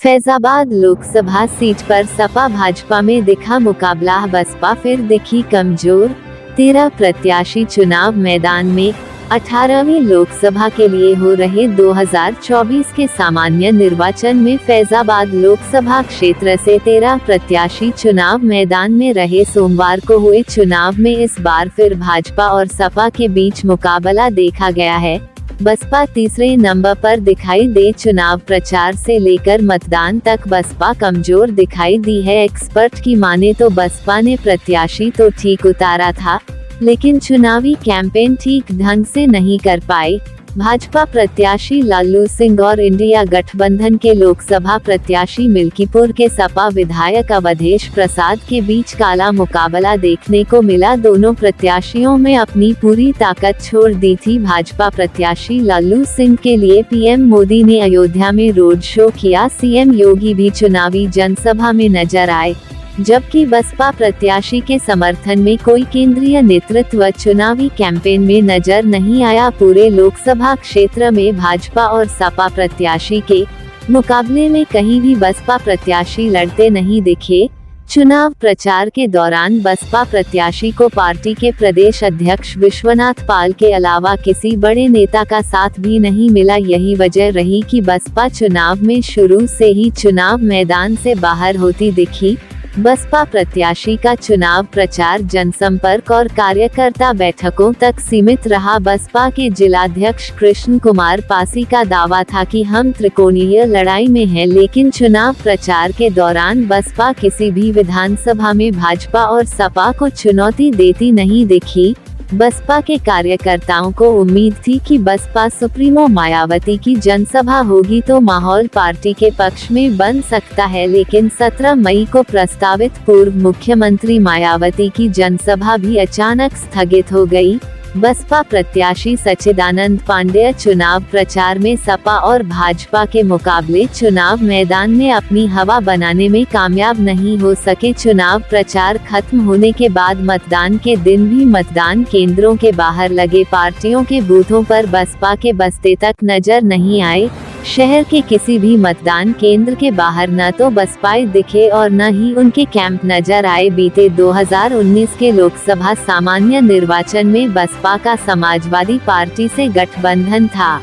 Faizabad Lok Sabha seat पर सपा भाजपा में दिखा मुकाबला, बसपा फिर दिखी कमजोर। 13 प्रत्याशी चुनाव मैदान में। 18वीं लोकसभा के लिए हो रहे 2024 के सामान्य निर्वाचन में फैजाबाद लोकसभा क्षेत्र से 13 प्रत्याशी चुनाव मैदान में रहे। सोमवार को हुए चुनाव में इस बार फिर भाजपा और सपा के बीच मुकाबला देखा गया है। बसपा तीसरे नंबर पर दिखाई दे। चुनाव प्रचार से लेकर मतदान तक बसपा कमजोर दिखाई दी है। एक्सपर्ट की माने तो बसपा ने प्रत्याशी तो ठीक उतारा था, लेकिन चुनावी कैंपेन ठीक ढंग से नहीं कर पाई। भाजपा प्रत्याशी लालू सिंह और इंडिया गठबंधन के लोकसभा प्रत्याशी मिल्कीपुर के सपा विधायक अवधेश प्रसाद के बीच काला मुकाबला देखने को मिला। दोनों प्रत्याशियों में अपनी पूरी ताकत छोड़ दी थी। भाजपा प्रत्याशी लालू सिंह के लिए पीएम मोदी ने अयोध्या में रोड शो किया। सीएम योगी भी चुनावी जनसभा में नजर आए, जबकि बसपा प्रत्याशी के समर्थन में कोई केंद्रीय नेतृत्व चुनावी कैंपेन में नजर नहीं आया। पूरे लोकसभा क्षेत्र में भाजपा और सपा प्रत्याशी के मुकाबले में कहीं भी बसपा प्रत्याशी लड़ते नहीं दिखे। चुनाव प्रचार के दौरान बसपा प्रत्याशी को पार्टी के प्रदेश अध्यक्ष विश्वनाथ पाल के अलावा किसी बड़े नेता का साथ भी नहीं मिला। यही वजह रही कि बसपा चुनाव में शुरू से ही चुनाव मैदान से बाहर होती दिखी। बसपा प्रत्याशी का चुनाव प्रचार जनसंपर्क और कार्यकर्ता बैठकों तक सीमित रहा। बसपा के जिलाध्यक्ष कृष्ण कुमार पासी का दावा था कि हम त्रिकोणीय लड़ाई में हैं, लेकिन चुनाव प्रचार के दौरान बसपा किसी भी विधानसभा में भाजपा और सपा को चुनौती देती नहीं दिखी। बसपा के कार्यकर्ताओं को उम्मीद थी कि बसपा सुप्रीमो मायावती की जनसभा होगी तो माहौल पार्टी के पक्ष में बन सकता है, लेकिन 17 मई को प्रस्तावित पूर्व मुख्यमंत्री मायावती की जनसभा भी अचानक स्थगित हो गई। बसपा प्रत्याशी सच्चिदानंद पांडेय चुनाव प्रचार में सपा और भाजपा के मुकाबले चुनाव मैदान में अपनी हवा बनाने में कामयाब नहीं हो सके। चुनाव प्रचार खत्म होने के बाद मतदान के दिन भी मतदान केंद्रों के बाहर लगे पार्टियों के बूथों पर बसपा के बस्ते तक नजर नहीं आए। शहर के किसी भी मतदान केंद्र के बाहर न तो बसपाई दिखे और न ही उनके कैंप नजर आए। बीते 2019 के लोकसभा सामान्य निर्वाचन में बसपा का समाजवादी पार्टी से गठबंधन था।